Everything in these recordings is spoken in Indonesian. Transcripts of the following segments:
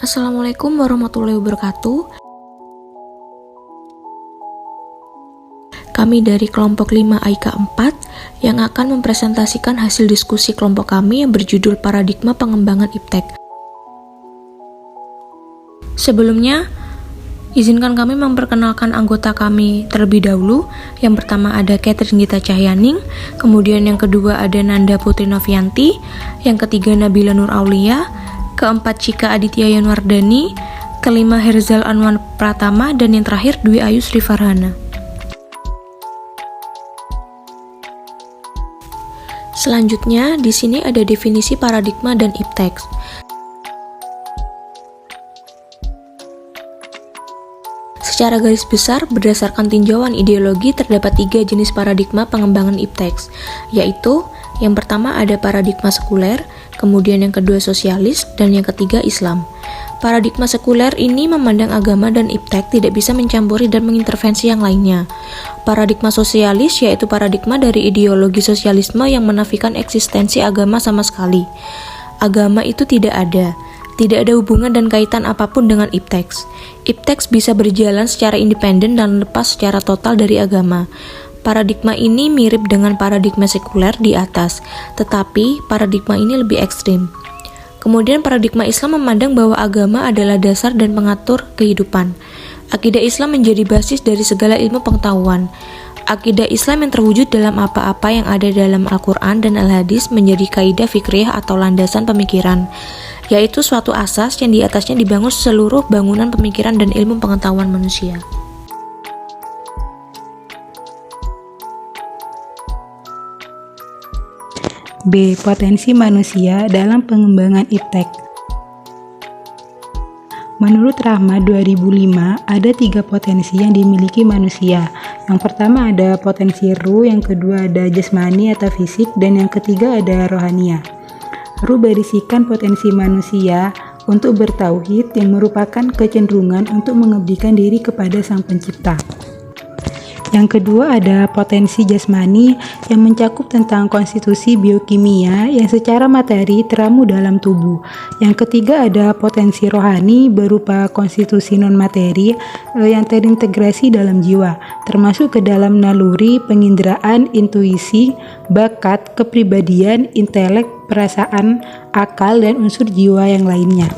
Assalamualaikum warahmatullahi wabarakatuh. Kami dari kelompok 5 AIK 4 yang akan mempresentasikan hasil diskusi kelompok kami yang berjudul Paradigma Pengembangan Iptek. Sebelumnya, izinkan kami memperkenalkan anggota kami terlebih dahulu. Yang pertama ada Catherine Gita Cahyaning, kemudian yang kedua ada Nanda Putri Novianti, yang ketiga Nabila Nur Aulia, keempat Cika Aditya Yanwardani, kelima Herzal Anwar Pratama, dan yang terakhir Dwi Ayu Sri Farhana. Selanjutnya, di sini ada definisi paradigma dan iptek. Secara garis besar, berdasarkan tinjauan ideologi, terdapat 3 jenis paradigma pengembangan iptek, yaitu yang pertama ada paradigma sekuler, kemudian yang kedua sosialis, dan yang ketiga Islam. Paradigma sekuler ini memandang agama dan iptek tidak bisa mencampuri dan mengintervensi yang lainnya. Paradigma sosialis yaitu paradigma dari ideologi sosialisme yang menafikan eksistensi agama sama sekali. Agama itu tidak ada hubungan dan kaitan apapun dengan iptek. Iptek bisa berjalan secara independen dan lepas secara total dari agama. Paradigma ini mirip dengan paradigma sekuler di atas, tetapi paradigma ini lebih ekstrim. Kemudian paradigma Islam memandang bahwa agama adalah dasar dan pengatur kehidupan. Akidah Islam menjadi basis dari segala ilmu pengetahuan. Akidah Islam yang terwujud dalam apa-apa yang ada dalam Al-Quran dan Al-Hadis menjadi kaidah fikriyah atau landasan pemikiran, yaitu suatu asas yang di atasnya dibangun seluruh bangunan pemikiran dan ilmu pengetahuan manusia. B. Potensi manusia dalam pengembangan iptek. Menurut Rahmat 2005, ada 3 potensi yang dimiliki manusia. Yang pertama ada potensi ruh, yang kedua ada jasmani atau fisik, dan yang ketiga ada rohania. Ruh berisikan potensi manusia untuk bertauhid yang merupakan kecenderungan untuk mengabdikan diri kepada Sang Pencipta. Yang kedua ada potensi jasmani yang mencakup tentang konstitusi biokimia yang secara materi teramu dalam tubuh. Yang ketiga ada potensi rohani berupa konstitusi non-materi yang terintegrasi dalam jiwa, termasuk ke dalam naluri, penginderaan, intuisi, bakat, kepribadian, intelek, perasaan, akal, dan unsur jiwa yang lainnya.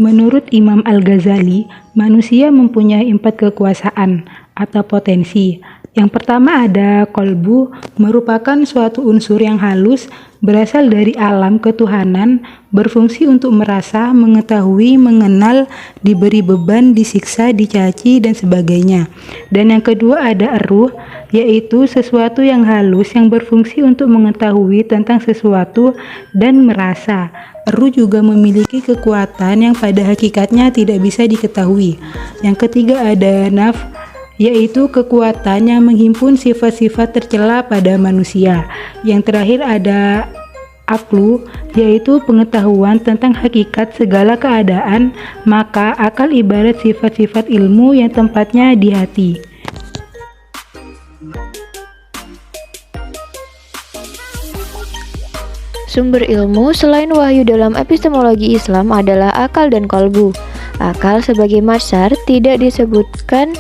Menurut Imam Al-Ghazali, manusia mempunyai 4 kekuasaan atau potensi. Yang pertama ada kolbu, merupakan suatu unsur yang halus, berasal dari alam ketuhanan, berfungsi untuk merasa, mengetahui, mengenal, diberi beban, disiksa, dicaci, dan sebagainya. Dan yang kedua ada ruh, yaitu sesuatu yang halus yang berfungsi untuk mengetahui tentang sesuatu dan merasa. Ruh juga memiliki kekuatan yang pada hakikatnya tidak bisa diketahui. Yang ketiga ada nafs, yaitu kekuatan yang menghimpun sifat-sifat tercela pada manusia. Yang terakhir ada aklu, yaitu pengetahuan tentang hakikat segala keadaan. Maka akal ibarat sifat-sifat ilmu yang tempatnya di hati. Sumber ilmu selain wahyu dalam epistemologi Islam adalah akal dan kolbu. Akal sebagai masdar tidak disebutkan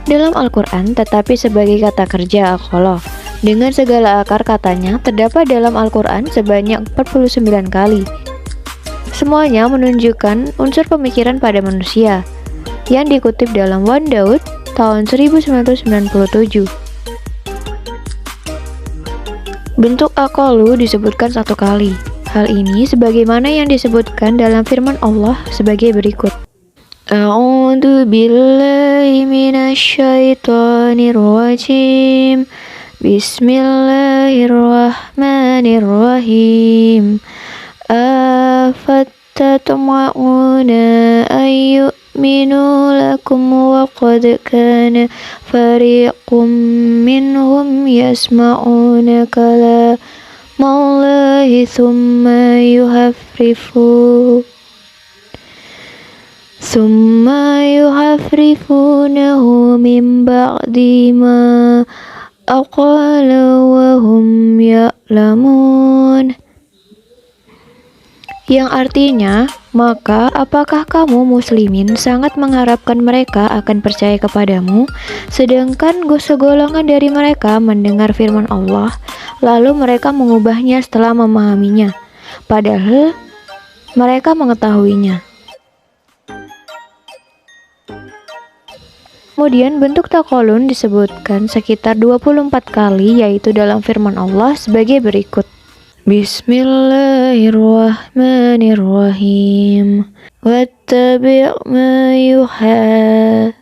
dalam Al-Quran, tetapi sebagai kata kerja aqala. Dengan segala akar katanya terdapat dalam Al-Quran sebanyak 49 kali. Semuanya menunjukkan unsur pemikiran pada manusia, yang dikutip dalam Wan Daud tahun 1997. Bentuk aqalu disebutkan 1 kali. Hal ini sebagaimana yang disebutkan dalam firman Allah sebagai berikut. A'udzu billahi minasyaitonir rajim. Bismillahirrahmanirrahim. Afattatma'una ayyuminu lakum wa qad kana fariqum minhum yasma'una kalamallahi thumma yuhafrifunahu min ba'di ma aqala wa hum ya'lamun. yang artinya, maka apakah kamu muslimin sangat mengharapkan mereka akan percaya kepadamu, sedangkan segolongan dari mereka mendengar firman Allah, lalu mereka mengubahnya setelah memahaminya, padahal mereka mengetahuinya. Kemudian bentuk takolun disebutkan sekitar 24 kali, yaitu dalam firman Allah sebagai berikut. Bismillahirrahmanirrahim. Wattabi' ma yuha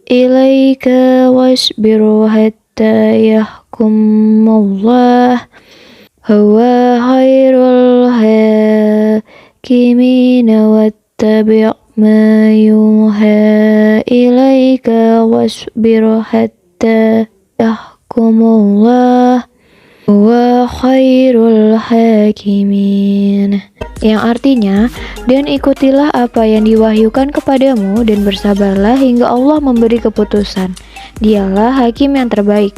ilaika wasbiru hatta yahkumullah huwa khairul hakimin. Wattabi' ma yuha ilaika wasbiru hatta yahkumullah wa khairul hakimin, yang artinya, dan ikutilah apa yang diwahyukan kepadamu dan bersabarlah hingga Allah memberi keputusan. Dialah hakim yang terbaik.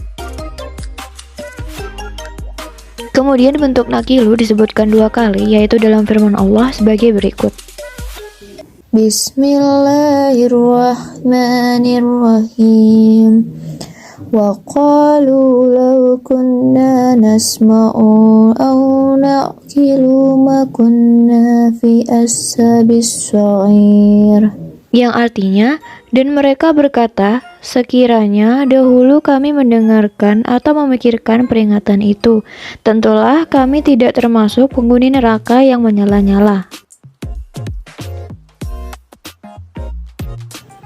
Kemudian bentuk nakilu disebutkan 2 kali, yaitu dalam firman Allah sebagai berikut. Bismillahirrahmanirrahim. Wa qalu law kunna nasma'u aw na'qilu ma kunna fi ashabis sa'ir, yang artinya, dan mereka berkata, sekiranya dahulu kami mendengarkan atau memikirkan peringatan itu, tentulah kami tidak termasuk penghuni neraka yang menyala-nyala.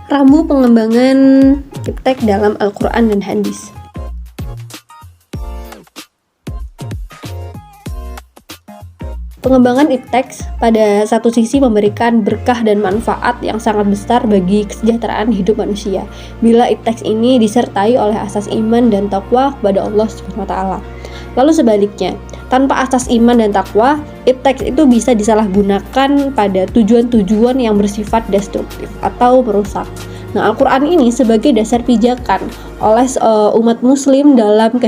Rambu pengembangan iptek dalam Al-Quran dan Hadis. Pengembangan iptek pada satu sisi memberikan berkah dan manfaat yang sangat besar bagi kesejahteraan hidup manusia, bila iptek ini disertai oleh asas iman dan takwa kepada Allah SWT. Lalu sebaliknya, tanpa asas iman dan takwa, iptek itu bisa disalahgunakan pada tujuan-tujuan yang bersifat destruktif atau merusak. Nah, Al-Quran ini sebagai dasar pijakan oleh umat muslim dalam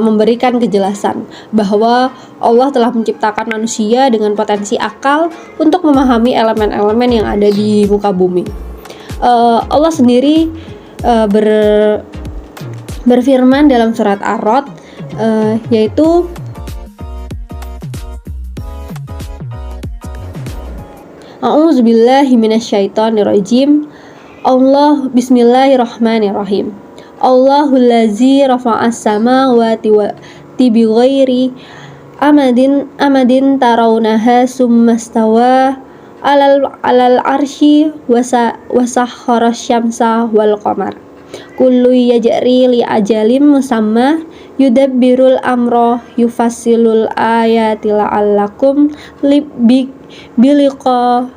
memberikan kejelasan bahwa Allah telah menciptakan manusia dengan potensi akal untuk memahami elemen-elemen yang ada di muka bumi. Allah sendiri berfirman dalam surat Ar-Ra'd, yaitu A'udzubillahi minasyaitonirrajim. Bismillahirrahmanirrahim. Allahul ladzi rafa'as samawati wa bighairi amadin tarawnaha summa stawa alal arsy wa sakhkhara syamsa wal qamar kullu yajri li ajalim musamma yudabbirul amra yufassilul ayati la'allakum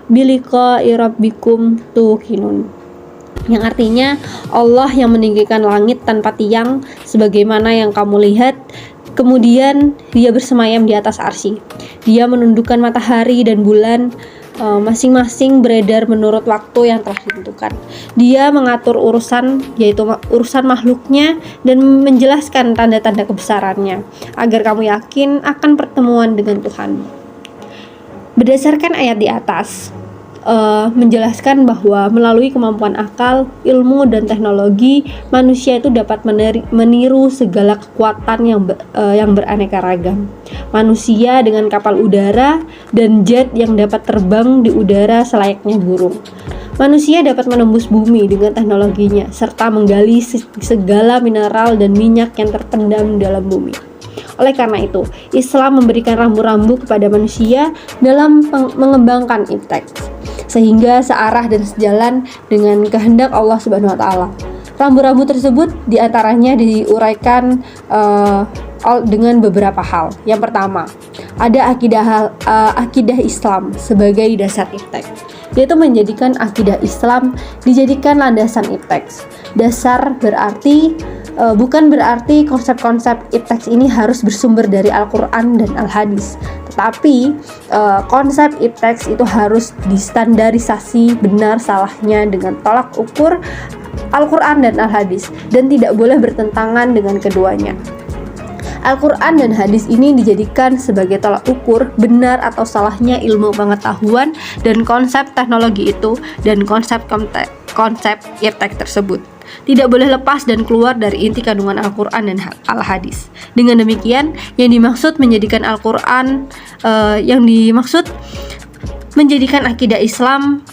biliqa'i rabbikum tuqinun, yang artinya Allah yang meninggikan langit tanpa tiang sebagaimana yang kamu lihat, kemudian Dia bersemayam di atas arsy. Dia menundukkan matahari dan bulan, masing-masing beredar menurut waktu yang telah ditentukan. Dia mengatur urusan, yaitu urusan makhluknya, dan menjelaskan tanda-tanda kebesarannya agar kamu yakin akan pertemuan dengan Tuhan. Berdasarkan ayat di atas, menjelaskan bahwa melalui kemampuan akal, ilmu, dan teknologi, manusia itu dapat meniru segala kekuatan yang beraneka ragam. Manusia dengan kapal udara dan jet yang dapat terbang di udara selayaknya burung. Manusia dapat menembus bumi dengan teknologinya, serta menggali segala mineral dan minyak yang terpendam dalam bumi. Oleh karena itu, Islam memberikan rambu-rambu kepada manusia dalam mengembangkan iptek, sehingga searah dan sejalan dengan kehendak Allah Subhanahu wa taala. Rambu-rambu tersebut diantaranya diuraikan dengan beberapa hal. Yang pertama, ada akidah Islam sebagai dasar iptek, yaitu menjadikan akidah Islam dijadikan landasan iptek. Dasar berarti bukan berarti konsep-konsep iptek ini harus bersumber dari Al-Quran dan Al-Hadis, tetapi konsep iptek itu harus distandarisasi benar salahnya dengan tolak ukur Al-Quran dan Al-Hadis, dan tidak boleh bertentangan dengan keduanya. Al-Quran dan hadis ini dijadikan sebagai tolak ukur benar atau salahnya ilmu pengetahuan dan konsep teknologi itu dan konsep iptek tersebut. Tidak boleh lepas dan keluar dari inti kandungan Al-Quran dan Al-Hadis. Dengan demikian, yang dimaksud menjadikan akidah Islam,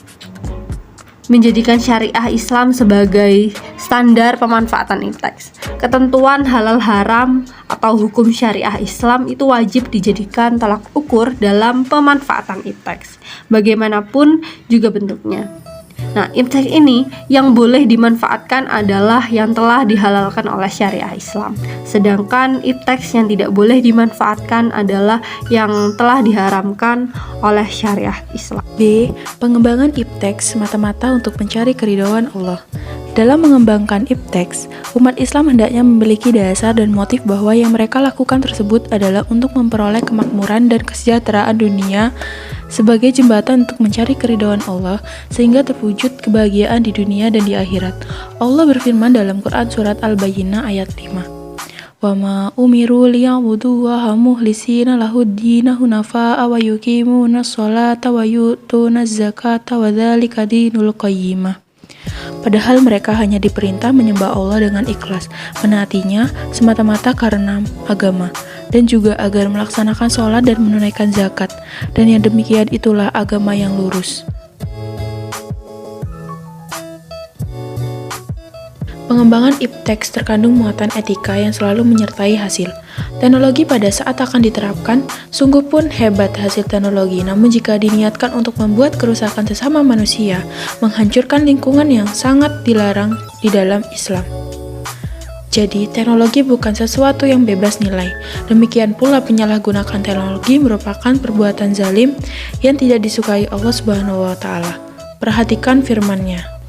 menjadikan syariah Islam sebagai standar pemanfaatan ipteks. Ketentuan halal haram atau hukum syariah Islam itu wajib dijadikan tolak ukur dalam pemanfaatan ipteks, bagaimanapun juga bentuknya. Nah, ipteks ini yang boleh dimanfaatkan adalah yang telah dihalalkan oleh syariah Islam. Sedangkan ipteks yang tidak boleh dimanfaatkan adalah yang telah diharamkan oleh syariah Islam. B. Pengembangan ipteks semata-mata untuk mencari keridhaan Allah. Dalam mengembangkan ipteks, umat Islam hendaknya memiliki dasar dan motif bahwa yang mereka lakukan tersebut adalah untuk memperoleh kemakmuran dan kesejahteraan dunia sebagai jembatan untuk mencari keridhaan Allah sehingga terwujud kebahagiaan di dunia dan di akhirat. Allah berfirman dalam Quran surat Al-Bayyinah ayat 5. Wa ma umiru liya'budullaha mukhlisina lahuddina hunafa'a wa yuqimunas sholata wa yu'tunaz zakata wa dzalika dinul qayyimah. Padahal mereka hanya diperintah menyembah Allah dengan ikhlas, menaatinya semata-mata karena agama, dan juga agar melaksanakan sholat dan menunaikan zakat, dan yang demikian itulah agama yang lurus. Pengembangan ipteks terkandung muatan etika yang selalu menyertai hasil. Teknologi pada saat akan diterapkan, sungguh pun hebat hasil teknologi, namun jika diniatkan untuk membuat kerusakan sesama manusia, menghancurkan lingkungan yang sangat dilarang di dalam Islam. Jadi, teknologi bukan sesuatu yang bebas nilai. Demikian pula penyalahgunaan teknologi merupakan perbuatan zalim yang tidak disukai Allah Subhanahu wa Ta'ala. Perhatikan firman-Nya.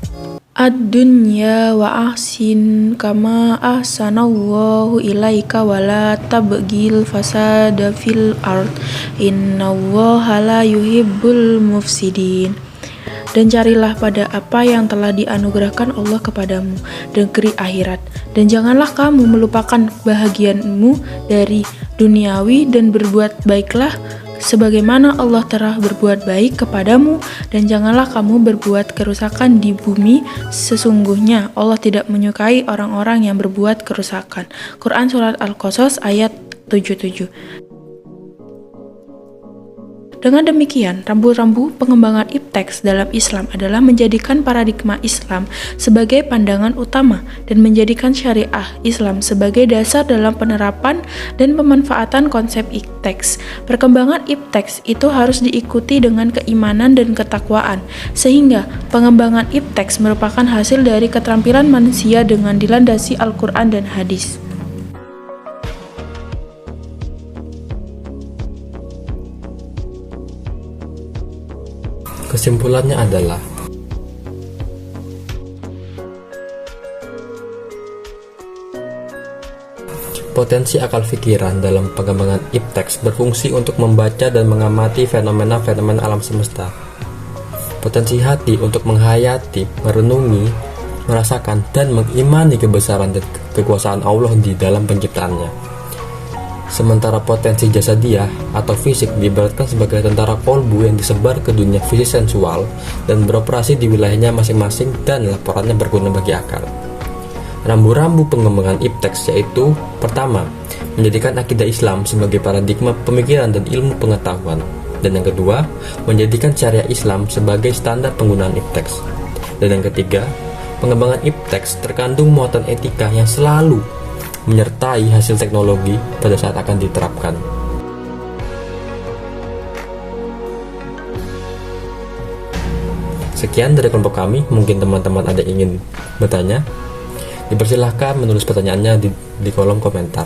Ad-dunya wa ahsin kama ahsanallahu ilaika wa la tabghil fasada fil ard innallaha la yuhibbul mufsidin. Dan carilah pada apa yang telah dianugerahkan Allah kepadamu dan negeri akhirat, dan janganlah kamu melupakan bahagianmu dari duniawi dan berbuat baiklah sebagaimana Allah telah berbuat baik kepadamu, dan janganlah kamu berbuat kerusakan di bumi, sesungguhnya Allah tidak menyukai orang-orang yang berbuat kerusakan. Quran Surat Al-Qasas ayat 77. Dengan demikian, rambu-rambu pengembangan ipteks dalam Islam adalah menjadikan paradigma Islam sebagai pandangan utama dan menjadikan syariah Islam sebagai dasar dalam penerapan dan pemanfaatan konsep ipteks. Perkembangan ipteks itu harus diikuti dengan keimanan dan ketakwaan, sehingga pengembangan ipteks merupakan hasil dari keterampilan manusia dengan dilandasi Al-Quran dan hadis. Kesimpulannya adalah potensi akal pikiran dalam pengembangan ipteks berfungsi untuk membaca dan mengamati fenomena-fenomena alam semesta. Potensi hati untuk menghayati, merenungi, merasakan, dan mengimani kebesaran dan kekuasaan Allah di dalam penciptaannya. Sementara potensi jasadiah atau fisik diibaratkan sebagai tentara kolbu yang disebar ke dunia fisik sensual dan beroperasi di wilayahnya masing-masing, dan laporannya berguna bagi akal. Rambu-rambu pengembangan ipteks yaitu: pertama, menjadikan akidah Islam sebagai paradigma pemikiran dan ilmu pengetahuan, dan yang kedua, menjadikan syariah Islam sebagai standar penggunaan ipteks, dan yang ketiga, pengembangan ipteks terkandung muatan etika yang selalu menyertai hasil teknologi pada saat akan diterapkan. Sekian dari kelompok kami. Mungkin teman-teman ada yang ingin bertanya, dipersilahkan menulis pertanyaannya di kolom komentar.